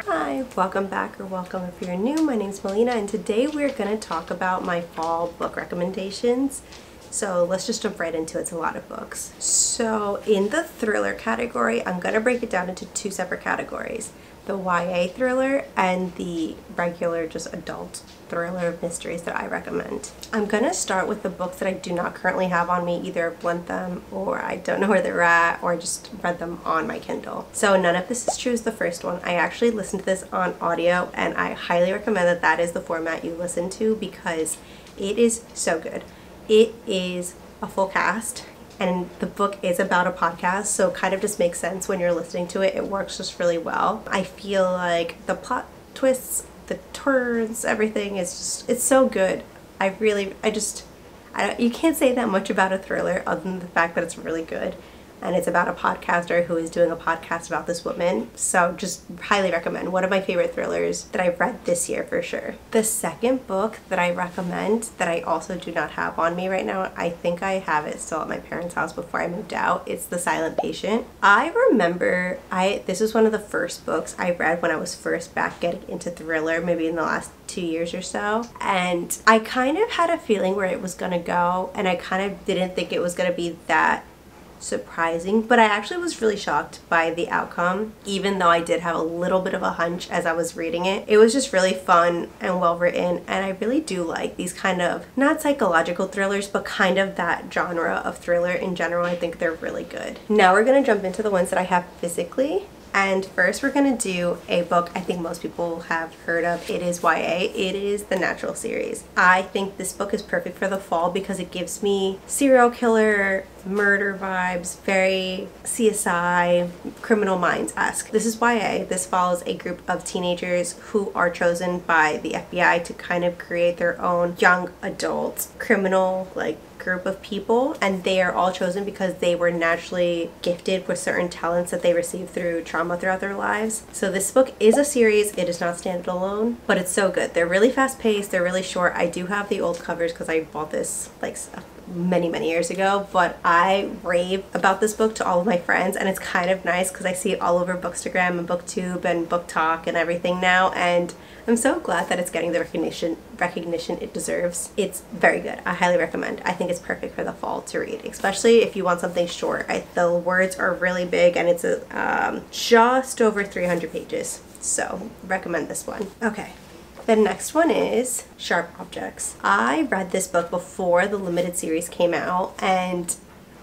Hi, welcome back or welcome if you're new. My name's Melina and today we're going to talk about my fall book recommendations. So let's just jump right into it. It's a lot of books. So in the thriller category, I'm going to break it down into two separate categories. The YA thriller and the regular just adult thriller mysteries that I recommend. I'm going to start with the books that I do not currently have on me. Either I've lent them or I don't know where they're at or I just read them on my Kindle. So none of this is true as the first one. I actually listened to this on audio and I highly recommend that that is the format you listen to because it is so good. It is a full cast. And the book is about a podcast, so it kind of just makes sense when you're listening to it. It works just really well. I feel like the plot twists, the turns, everything is just, it's so good. You can't say that much about a thriller other than the fact that it's really good. And it's about a podcaster who is doing a podcast about this woman. So just highly recommend. One of my favorite thrillers that I've read this year for sure. The second book that I recommend that I also do not have on me right now, I think I have it still at my parents' house before I moved out. It's The Silent Patient. I remember this was one of the first books I read when I was first back getting into thriller, maybe in the last 2 years or so. And I kind of had a feeling where it was gonna go and I kind of didn't think it was gonna be that surprising, but I actually was really shocked by the outcome, even though I did have a little bit of a hunch as I was reading it. It was just really fun and well written, and I really do like these kind of, not psychological thrillers, but kind of that genre of thriller in general. I think they're really good. Now we're going to jump into the ones that I have physically. And first we're going to do a book I think most people have heard of. It is YA. It is the Natural series. I think this book is perfect for the fall because it gives me serial killer, murder vibes, very CSI, Criminal Minds-esque. This is YA. This follows a group of teenagers who are chosen by the FBI to kind of create their own young adult criminal group of people, and they are all chosen because they were naturally gifted with certain talents that they received through trauma throughout their lives. So this book is a series. It is not standalone, but it's so good. They're really fast-paced. They're really short. I do have the old covers because I bought this many years ago, but I rave about this book to all of my friends, and it's kind of nice because I see it all over bookstagram and booktube and booktok and everything now, and I'm so glad that it's getting the recognition it deserves. It's very good. I highly recommend. I think it's perfect for the fall to read, especially if you want something short. The words are really big and it's just over 300 pages, so recommend this one. Okay. The next one is Sharp Objects. I read this book before the limited series came out and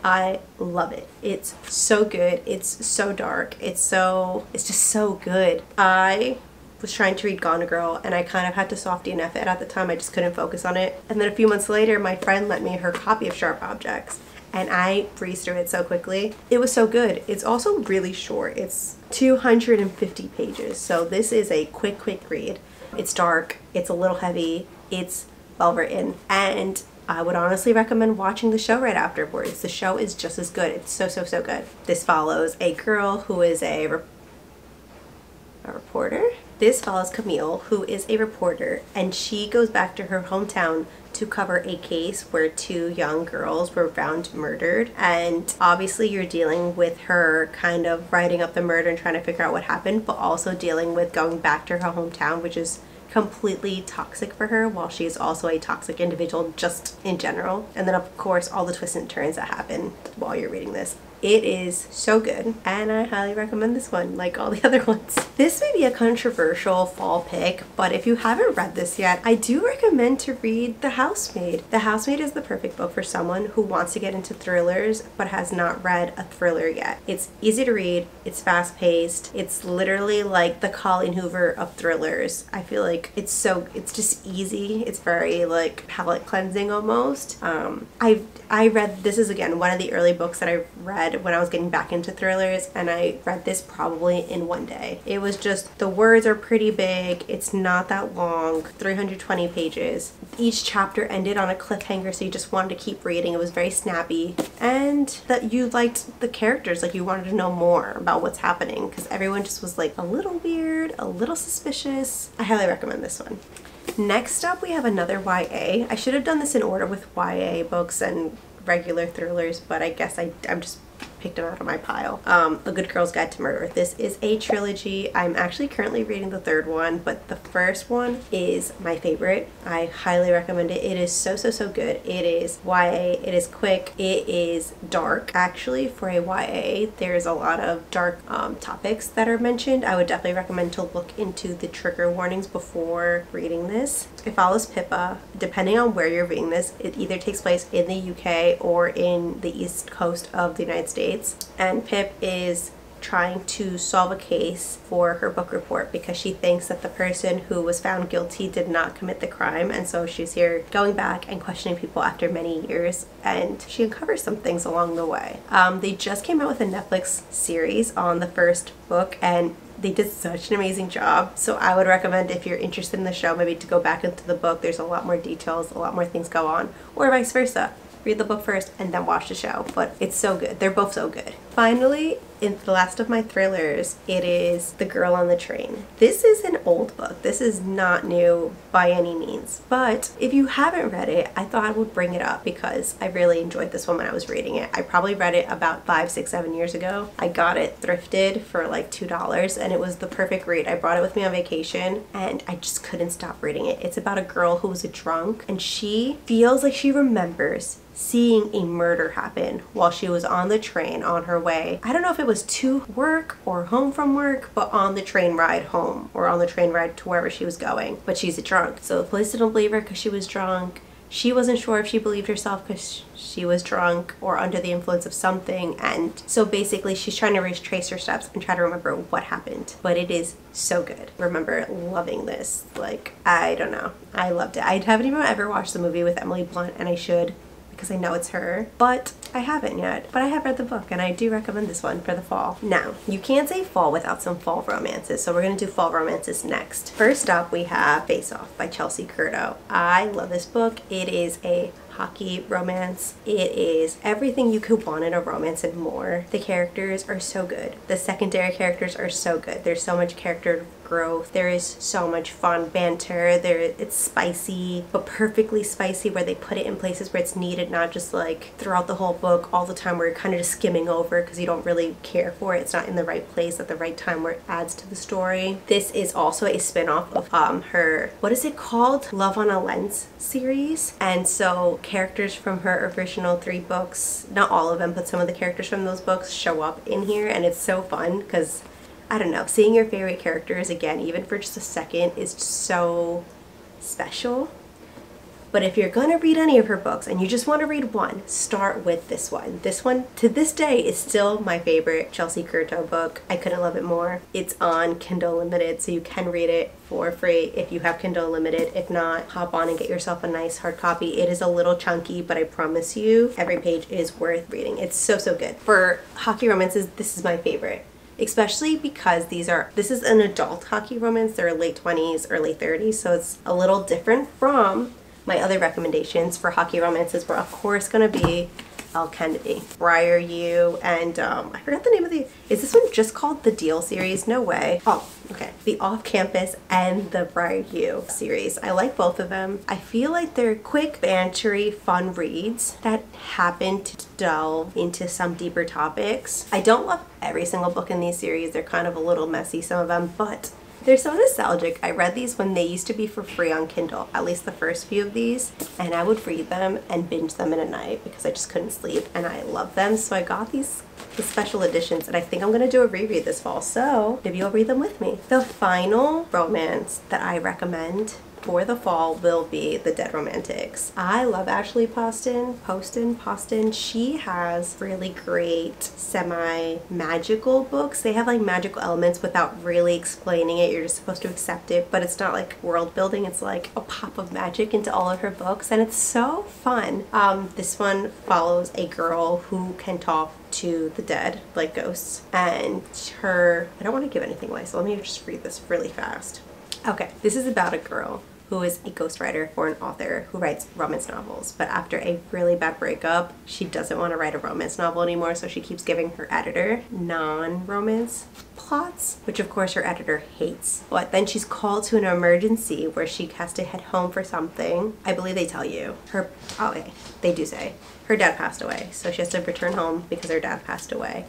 I love it. It's so good. It's so dark. It's just so good. I was trying to read Gone Girl and I kind of had to softy enough it at the time. I just couldn't focus on it. And then a few months later, my friend lent me her copy of Sharp Objects and I breezed through it so quickly. It was so good. It's also really short. It's 250 pages. So this is a quick read. It's dark, it's a little heavy, it's well written, and I would honestly recommend watching the show right afterwards. The show is just as good. It's so good. This follows a girl who is a reporter. This follows Camille, who is a reporter, and she goes back to her hometown to cover a case where two young girls were found murdered. And obviously you're dealing with her kind of writing up the murder and trying to figure out what happened, but also dealing with going back to her hometown, which is completely toxic for her, while she is also a toxic individual just in general. And then of course all the twists and turns that happen while you're reading this. It is so good, and I highly recommend this one, like all the other ones. This may be a controversial fall pick, but if you haven't read this yet, I do recommend to read The Housemaid. The Housemaid is the perfect book for someone who wants to get into thrillers but has not read a thriller yet. It's easy to read, it's fast-paced, it's literally like the Colleen Hoover of thrillers. I feel like it's just easy. It's very palate cleansing almost. I read, this is again one of the early books that I read when I was getting back into thrillers, and I read this probably in one day. It was just, the words are pretty big, it's not that long, 320 pages. Each chapter ended on a cliffhanger, so you just wanted to keep reading. It was very snappy, and that you liked the characters, you wanted to know more about what's happening because everyone just was a little weird, a little suspicious. I highly recommend this one. Next up we have another YA. I should have done this in order with YA books and regular thrillers, but I guess I'm just picked them out of my pile. A Good Girl's Guide to Murder. This is a trilogy. I'm actually currently reading the third one, but the first one is my favorite. I highly recommend it. It is so good. It is YA. It is quick. It is dark. Actually, for a YA, there's a lot of dark topics that are mentioned. I would definitely recommend to look into the trigger warnings before reading this. It follows Pippa. Depending on where you're reading this, it either takes place in the UK or in the East Coast of the United States. And Pip is trying to solve a case for her book report because she thinks that the person who was found guilty did not commit the crime, and so she's here going back and questioning people after many years, and she uncovers some things along the way. They just came out with a Netflix series on the first book, and they did such an amazing job. So I would recommend, if you're interested in the show, maybe to go back into the book. There's a lot more details, a lot more things go on, or vice versa. Read the book first and then watch the show, but it's so good. They're both so good. Finally, in the last of my thrillers, it is The Girl on the Train. This is an old book. This is not new by any means, but if you haven't read it, I thought I would bring it up because I really enjoyed this one when I was reading it. I probably read it about 5, 6, 7 years ago. I got it thrifted for like $2 and it was the perfect read. I brought it with me on vacation and I just couldn't stop reading it. It's about a girl who was a drunk and she feels like she remembers seeing a murder happen while she was on the train on her way. I don't know if it was to work or home from work, but on the train ride home or on the train ride to wherever she was going. But she's a drunk. So the police didn't believe her because she was drunk. She wasn't sure if she believed herself because she was drunk or under the influence of something. And so basically she's trying to retrace her steps and try to remember what happened. But it is so good. I remember loving this. Like, I don't know. I loved it. I haven't even ever watched the movie with Emily Blunt, and I should, because I know it's her, but I haven't yet. But I have read the book and I do recommend this one for the fall. Now, you can't say fall without some fall romances, so we're gonna do fall romances next. First up, we have Face Off by Chelsea Curto. I love this book. It is a hockey romance. It is everything you could want in a romance and more. The characters are so good. The secondary characters are so good. There's so much character growth. There is so much fun banter. It's spicy, but perfectly spicy, where they put it in places where it's needed, not just like throughout the whole book all the time where you're kind of just skimming over because you don't really care for it. It's not in the right place at the right time where it adds to the story. This is also a spin-off of her, what is it called? Love on a Lens series. And so characters from her original 3 books, not all of them, but some of the characters from those books show up in here, and it's so fun because, I don't know, seeing your favorite characters again, even for just a second, is so special. But if you're gonna read any of her books and you just want to read one, start with this one. This one, to this day, is still my favorite Chelsea Curto book. I couldn't love it more. It's on Kindle Unlimited, so you can read it for free if you have Kindle Unlimited. If not, hop on and get yourself a nice hard copy. It is a little chunky, but I promise you, every page is worth reading. It's so good. For hockey romances, this is my favorite. Especially because this is an adult hockey romance. They're late 20s or late 30s, so it's a little different from my other recommendations for hockey romances. Were of course gonna be Elle Kennedy, Briar U, and I forgot the name of is this one just called the Deal series? No way. Oh, okay. The Off Campus and the Briar U series. I like both of them. I feel like they're quick, bantery, fun reads that happen to delve into some deeper topics. I don't love every single book in these series. They're kind of a little messy, some of them, but they're so nostalgic. I read these when they used to be for free on Kindle, at least the first few of these, and I would read them and binge them in a night because I just couldn't sleep, and I love them. So I got the special editions, and I think I'm gonna do a reread this fall, so maybe you'll read them with me. The final romance that I recommend for the fall will be The Dead Romantics. I love Ashley Poston. She has really great semi-magical books. They have like magical elements without really explaining it. You're just supposed to accept it, but it's not like world building. It's like a pop of magic into all of her books, and it's so fun. This one follows a girl who can talk to the dead, like ghosts, and I don't want to give anything away, so let me just read this really fast. Okay, this is about a girl who is a ghostwriter for an author who writes romance novels. But after a really bad breakup, she doesn't want to write a romance novel anymore, so she keeps giving her editor non-romance plots, which of course her editor hates. But then she's called to an emergency where she has to head home for something. I believe they tell you. They do say. Her dad passed away, so she has to return home because her dad passed away.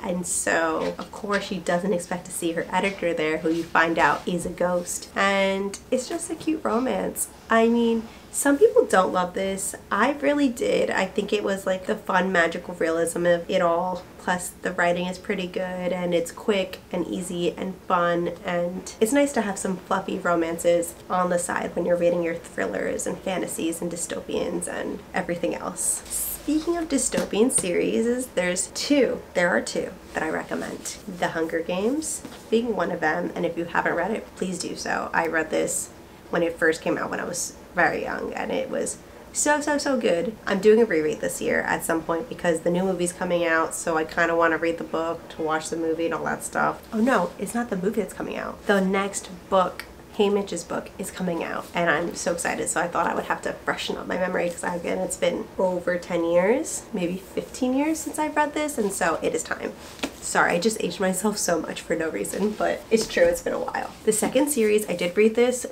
And so, of course, she doesn't expect to see her editor there, who you find out is a ghost. And it's just a cute romance. I mean, some people don't love this. I really did. I think it was like the fun, magical realism of it all. Plus, the writing is pretty good, and it's quick and easy and fun. And it's nice to have some fluffy romances on the side when you're reading your thrillers and fantasies and dystopians and everything else. Speaking of dystopian series, there are two that I recommend. The Hunger Games being one of them, and if you haven't read it, please do so. I read this when it first came out when I was very young, and it was so good. I'm doing a reread this year at some point because the new movie's coming out, so I kind of want to read the book to watch the movie and all that stuff. Oh no, it's not the movie that's coming out. The next book, Haymitch's book, is coming out, and I'm so excited. So I thought I would have to freshen up my memory because again, it's been over 10 years, maybe 15 years since I've read this, and so it is time. Sorry, I just aged myself so much for no reason, but it's true, it's been a while. The second series, I did read this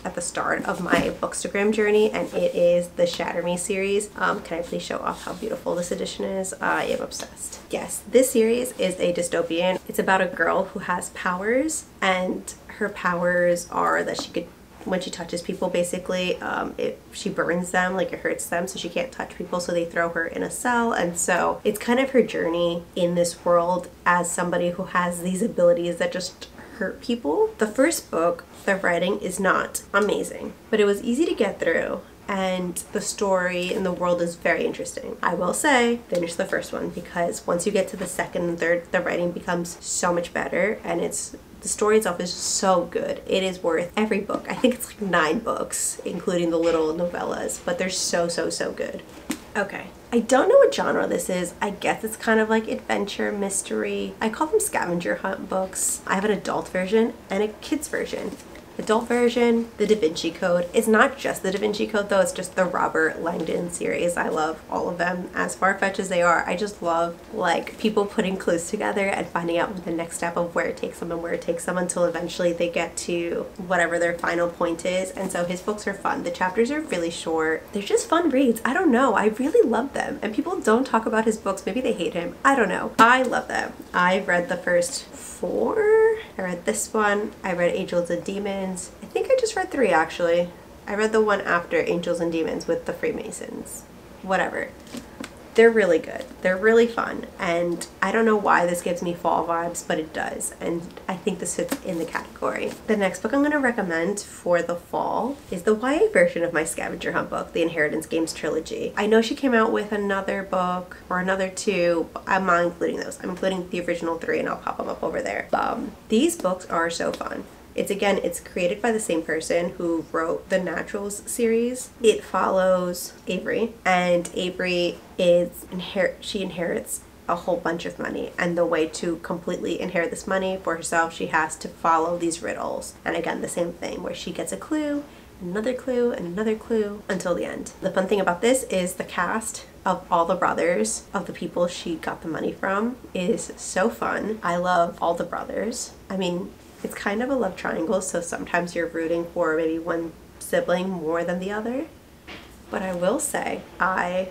at the start of my bookstagram journey, and it is the Shatter Me series. Can I please show off how beautiful this edition is? I am obsessed. Yes, this series is a dystopian. It's about a girl who has powers, and her powers are that she could, when she touches people, basically, she burns them, like it hurts them, so she can't touch people, so they throw her in a cell. And so it's kind of her journey in this world as somebody who has these abilities that just hurt people. The first book, the writing is not amazing, but it was easy to get through, and the story and the world is very interesting. I will say, finish the first one, because once you get to the second and third, the writing becomes so much better, and the story itself is so good. It is worth every book. I think it's like 9 books, including the little novellas, but they're so good. Okay, I don't know what genre this is. I guess it's kind of like adventure, mystery. I call them scavenger hunt books. I have an adult version and a kid's version. Adult version, The Da Vinci Code. It's not just The Da Vinci Code though, it's just the Robert Langdon series. I love all of them. As far-fetched as they are, I just love like people putting clues together and finding out the next step of where it takes them and where it takes them until eventually they get to whatever their final point is. And so his books are fun. The chapters are really short. They're just fun reads. I don't know. I really love them. And people don't talk about his books. Maybe they hate him. I don't know. I love them. I've read the first 4. I read this one. I read Angels and Demons. I think I just read 3 actually. I read the one after Angels and Demons with the Freemasons. Whatever. They're really good. They're really fun. And I don't know why this gives me fall vibes, but it does. And I think this fits in the category. The next book I'm going to recommend for the fall is the YA version of my scavenger hunt book, the Inheritance Games trilogy. I know she came out with another book or another 2, but I'm not including those. I'm including the original 3 and I'll pop them up over there. These books are so fun. It's created by the same person who wrote the Naturals series. It follows Avery, and Avery she inherits a whole bunch of money, and the way to completely inherit this money for herself, she has to follow these riddles. And again, the same thing where she gets a clue, another clue, and another clue until the end. The fun thing about this is the cast of all the brothers of the people she got the money from is so fun. I love all the brothers. I mean, it's kind of a love triangle, so sometimes you're rooting for maybe one sibling more than the other. But I will say, I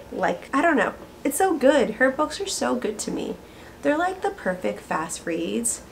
don't know, it's so good. Her books are so good to me. They're like the perfect fast reads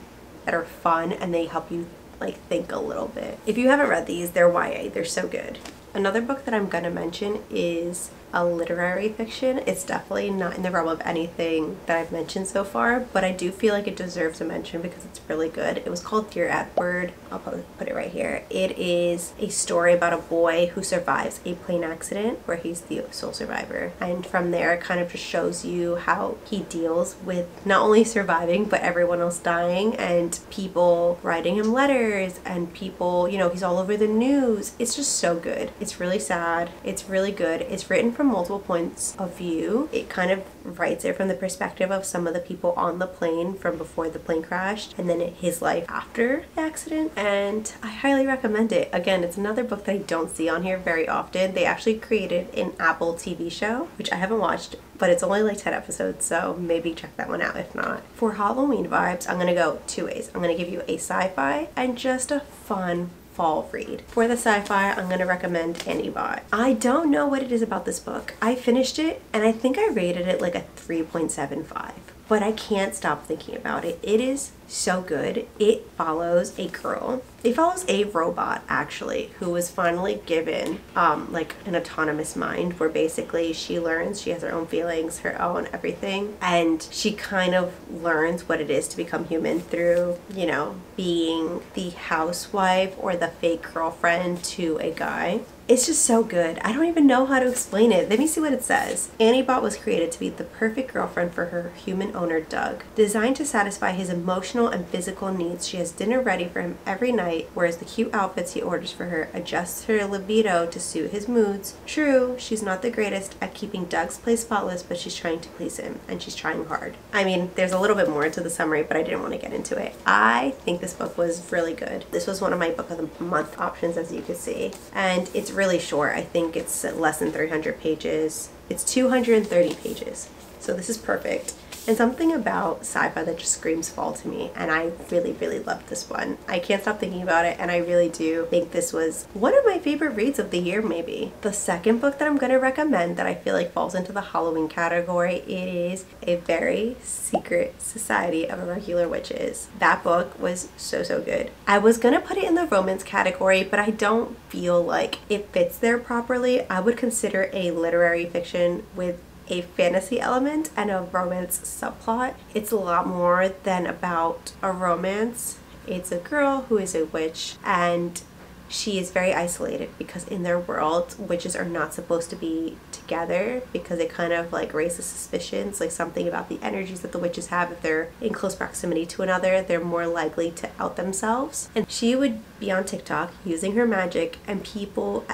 that are fun and they help you like think a little bit. If you haven't read these, they're YA, they're so good. Another book that I'm gonna mention is a literary fiction. It's definitely not in the realm of anything that I've mentioned so far, but I do feel like it deserves a mention because it's really good. It was called Dear Edward. I'll probably put it right here. It is a story about a boy who survives a plane accident where he's the sole survivor. And from there, it kind of just shows you how he deals with not only surviving, but everyone else dying and people writing him letters and people, you know, he's all over the news. It's just so good. It's really sad. It's really good. It's written from multiple points of view. It kind of writes it from the perspective of some of the people on the plane from before the plane crashed, and then his life after the accident, and I highly recommend it. Again, it's another book that I don't see on here very often. They actually created an Apple TV show, which I haven't watched, but it's only like 10 episodes, so maybe check that one out if not. For Halloween vibes, I'm gonna go two ways. I'm gonna give you a sci-fi and just a fun fall read. For the sci-fi, I'm gonna recommend Annie Bot. I don't know what it is about this book. I finished it and I think I rated it like a 3.75. But I can't stop thinking about it. It is so good. It follows a girl. It follows a robot, actually, who was finally given like an autonomous mind, where basically she learns, she has her own feelings, her own everything, and she kind of learns what it is to become human through, you know, being the housewife or the fake girlfriend to a guy. It's just so good. I don't even know how to explain it. Let me see what it says. Annie Bot was created to be the perfect girlfriend for her human owner, Doug. Designed to satisfy his emotional and physical needs, she has dinner ready for him every night, whereas the cute outfits he orders for her adjusts her libido to suit his moods. True, she's not the greatest at keeping Doug's place spotless, but she's trying to please him, and she's trying hard. I mean, there's a little bit more to the summary, but I didn't want to get into it. I think this book was really good. This was one of my book of the month options, as you can see, and it's really short. I think it's less than 300 pages. It's 230 pages. So this is perfect. And something about sci-fi that just screams fall to me, and I really, really loved this one. I can't stop thinking about it, and I really do think this was one of my favorite reads of the year, maybe. The second book that I'm going to recommend that I feel like falls into the Halloween category, it is A Very Secret Society of Irregular Witches. That book was so, so good. I was going to put it in the romance category, but I don't feel like it fits there properly. I would consider a literary fiction with a fantasy element and a romance subplot. It's a lot more than about a romance. It's a girl who is a witch, and she is very isolated because in their world, witches are not supposed to be together because it kind of like raises suspicions, like something about the energies that the witches have. If they're in close proximity to another, they're more likely to out themselves. And she would be on TikTok using her magic, and people,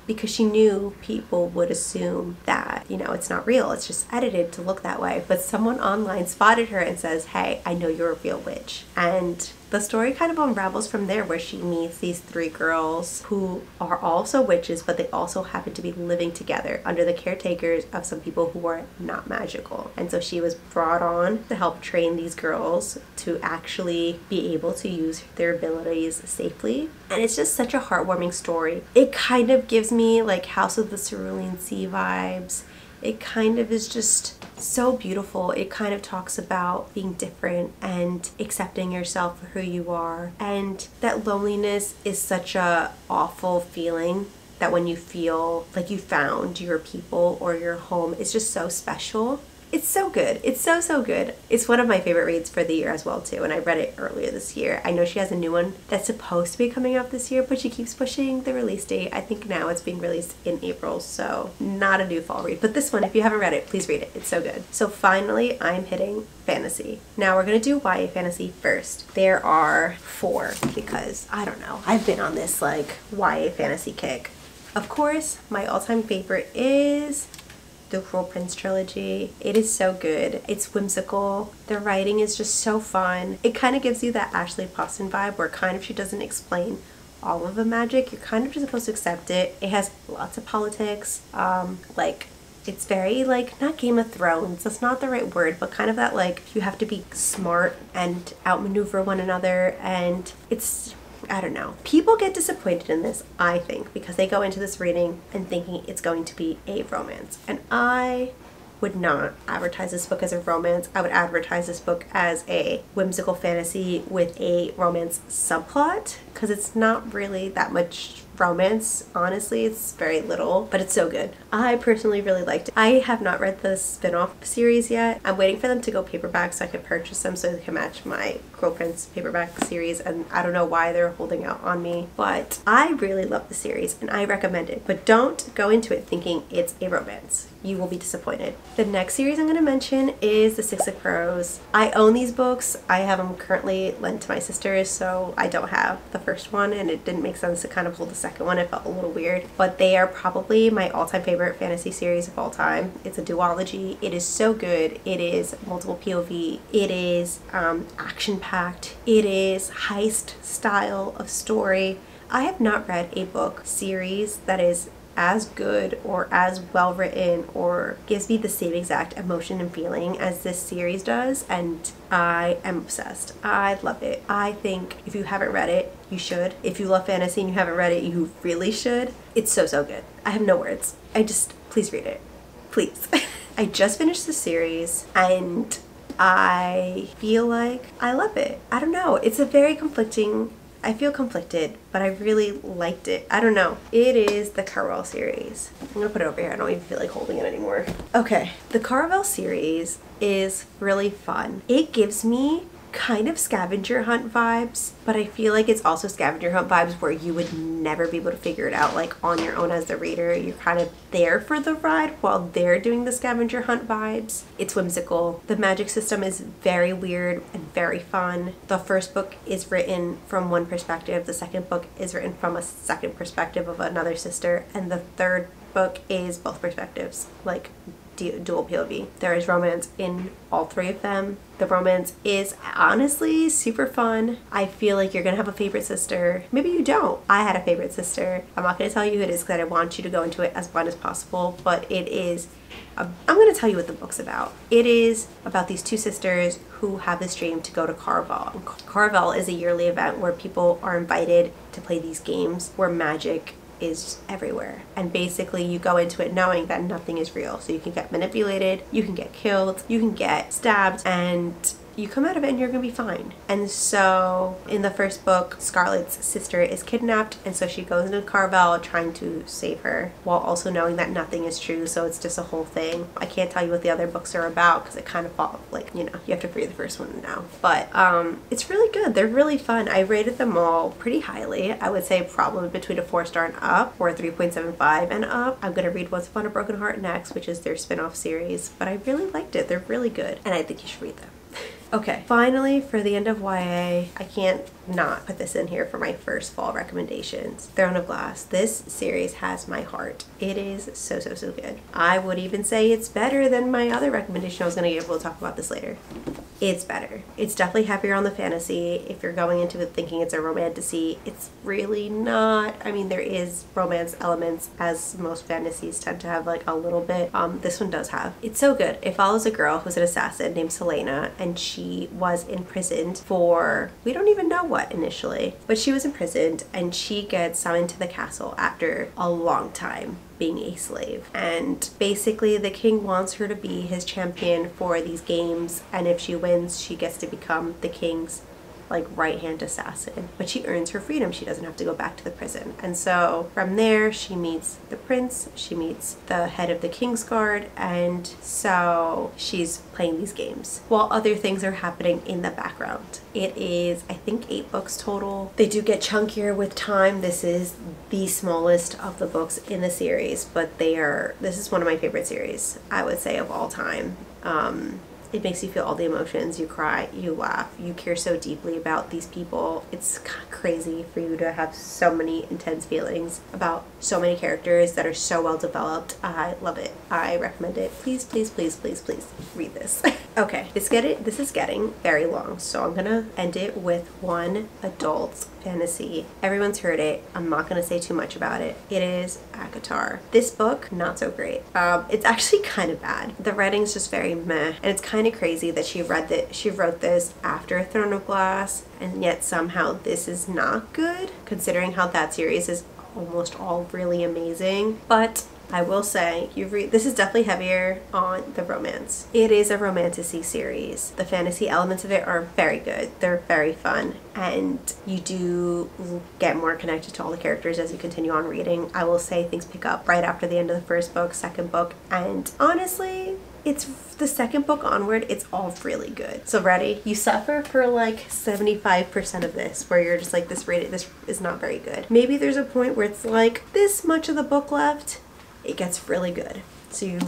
because she knew people would assume that, you know, it's not real, it's just edited to look that way. But someone online spotted her and says, hey, I know you're a real witch. And the story kind of unravels from there, where she meets these three girls who are also witches, but they also happen to be living together under the caretakers of some people who are not magical. And so she was brought on to help train these girls to actually be able to use their abilities safely. And it's just such a heartwarming story. It kind of gives me like House of the Cerulean Sea vibes. It kind of is just so beautiful. It kind of talks about being different and accepting yourself for who you are, and that loneliness is such a awful feeling, that when you feel like you found your people or your home, it's just so special. It's so good. It's so, so good. It's one of my favorite reads for the year as well too, and I read it earlier this year. I know she has a new one that's supposed to be coming out this year, but she keeps pushing the release date. I think now it's being released in April, so not a new fall read. But this one, if you haven't read it, please read it. It's so good. So finally, I'm hitting fantasy. Now we're gonna do YA fantasy first. There are 4 because, I don't know, I've been on this like YA fantasy kick. Of course, my all-time favorite is the Cruel Prince trilogy. It is so good. It's whimsical. The writing is just so fun. It kind of gives you that Ashley Poston vibe, where kind of she doesn't explain all of the magic. You're kind of just supposed to accept it. It has lots of politics. Like, it's very like, not Game of Thrones, that's not the right word, but kind of that like you have to be smart and outmaneuver one another, and it's, I don't know. People get disappointed in this, I think, because they go into this reading and thinking it's going to be a romance. And I would not advertise this book as a romance. I would advertise this book as a whimsical fantasy with a romance subplot, because it's not really that much romance, honestly. It's very little, but it's so good. I personally really liked it. I have not read the spin-off series yet. I'm waiting for them to go paperback so I can purchase them so they can match my Cruel Prince paperback series, and I don't know why they're holding out on me, but I really love the series and I recommend it. But don't go into it thinking it's a romance. You will be disappointed. The next series I'm going to mention is The Six of Crows. I own these books. I have them currently lent to my sisters, so I don't have the first one and it didn't make sense to kind of pull the second one. It felt a little weird, but they are probably my all-time favorite fantasy series of all time. It's a duology. It is so good. It is multiple POV. It is action-packed. It is heist style of story. I have not read a book series that is as good or as well written or gives me the same exact emotion and feeling as this series does, and I am obsessed. I love it. I think if you haven't read it, you should. If you love fantasy and you haven't read it, you really should. It's so, so good. I have no words. Please read it. Please. I just finished the series and I feel like I love it. I don't know. It's a very conflicting, I feel conflicted, but I really liked it. I don't know. It is the Caraval series. I'm gonna put it over here. I don't even feel like holding it anymore. Okay, the Caraval series is really fun. It gives me kind of scavenger hunt vibes, but I feel like it's also scavenger hunt vibes where you would never be able to figure it out like on your own as the reader. You're kind of there for the ride while they're doing the scavenger hunt vibes. It's whimsical. The magic system is very weird and very fun. The first book is written from one perspective. The second book is written from a second perspective of another sister, and the third book is both perspectives, like dual POV. There is romance in all three of them. The romance is honestly super fun. I feel like you're gonna have a favorite sister. Maybe you don't. I had a favorite sister. I'm not gonna tell you who it is because I want you to go into it as blind as possible, but it is, I'm gonna tell you what the book's about. It is about these two sisters who have this dream to go to Caraval. Caraval is a yearly event where people are invited to play these games where magic is everywhere, and basically you go into it knowing that nothing is real, so you can get manipulated, you can get killed, you can get stabbed, and you come out of it and you're gonna be fine. And so in the first book, Scarlett's sister is kidnapped, and so she goes into Caraval trying to save her while also knowing that nothing is true, so it's just a whole thing. I can't tell you what the other books are about because it kind of fall, like, you know, you have to read the first one now, but it's really good. They're really fun. I rated them all pretty highly. I would say probably between a 4-star and up, or a 3.75 and up. I'm gonna read Once Upon a Broken Heart next, which is their spin-off series, but I really liked it. They're really good, and I think you should read them. Okay, finally for the end of YA, I can't not put this in here for my first fall recommendations. Throne of Glass. This series has my heart. It is so, so, so good. I would even say it's better than my other recommendation I was gonna give. We'll talk about this later. It's better. It's definitely heavier on the fantasy. If you're going into it thinking it's a romantasy, it's really not. I mean, there is romance elements, as most fantasies tend to have, like a little bit. This one does have. It's so good. It follows a girl who's an assassin named Melina, and she was imprisoned for, we don't even know what initially, but she was imprisoned and she gets summoned to the castle after a long time being a slave, and basically the king wants her to be his champion for these games, and if she wins she gets to become the king's like right-hand assassin, but she earns her freedom. She doesn't have to go back to the prison. And so from there she meets the prince, she meets the head of the King's Guard, and so she's playing these games while other things are happening in the background. It is, I think, 8 books total. They do get chunkier with time. This is the smallest of the books in the series, but this is one of my favorite series, I would say, of all time. It makes you feel all the emotions. You cry, you laugh, you care so deeply about these people. It's crazy for you to have so many intense feelings about so many characters that are so well developed. I love it. I recommend it. Please, please, please, please, please read this. Okay, this is getting very long, so I'm gonna end it with one adult fantasy. Everyone's heard it. I'm not gonna say too much about it. It is Acotar. This book, not so great. It's actually kind of bad. The writing's just very meh, and it's kind of crazy that she wrote this after Throne of Glass, and yet somehow this is not good, considering how that series is almost all really amazing. But I will say, this is definitely heavier on the romance. It is a romantasy series. The fantasy elements of it are very good. They're very fun, and you do get more connected to all the characters as you continue on reading. I will say things pick up right after the end of the first book, second book, and honestly, it's the second book onward, it's all really good. So ready? You suffer for like 75% of this, where you're just like, this is not very good. Maybe there's a point where it's like this much of the book left. It gets really good. So you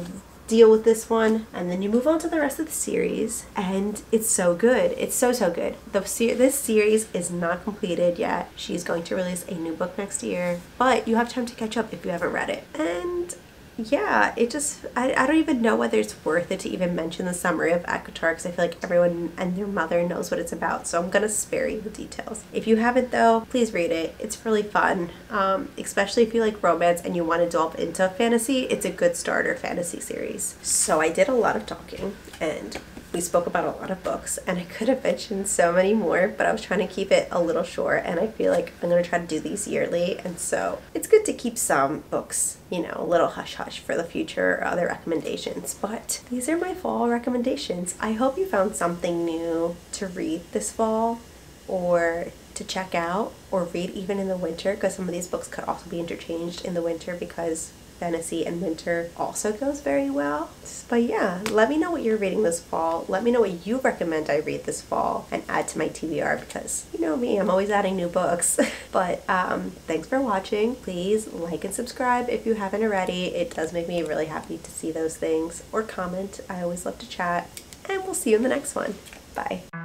deal with this one, and then you move on to the rest of the series, and it's so good. It's so good. This series is not completed yet. She's going to release a new book next year, but you have time to catch up if you haven't read it. And yeah, it just, I don't even know whether it's worth it to even mention the summary of acotar, because I feel like everyone and their mother knows what it's about, so I'm gonna spare you the details. If you haven't though, please read it. It's really fun, especially if you like romance and you want to delve into fantasy. It's a good starter fantasy series. So I did a lot of talking, and we spoke about a lot of books, and I could have mentioned so many more, but I was trying to keep it a little short, and I feel like I'm going to try to do these yearly, and so it's good to keep some books, you know, a little hush-hush for the future or other recommendations. But these are my fall recommendations. I hope you found something new to read this fall, or to check out, or read even in the winter, because some of these books could also be interchanged in the winter because fantasy and winter also goes very well. But yeah, let me know what you're reading this fall. Let me know what you recommend I read this fall and add to my TBR, because you know me, I'm always adding new books. But thanks for watching. Please like and subscribe if you haven't already. It does make me really happy to see those things, or comment. I always love to chat, and we'll see you in the next one. Bye.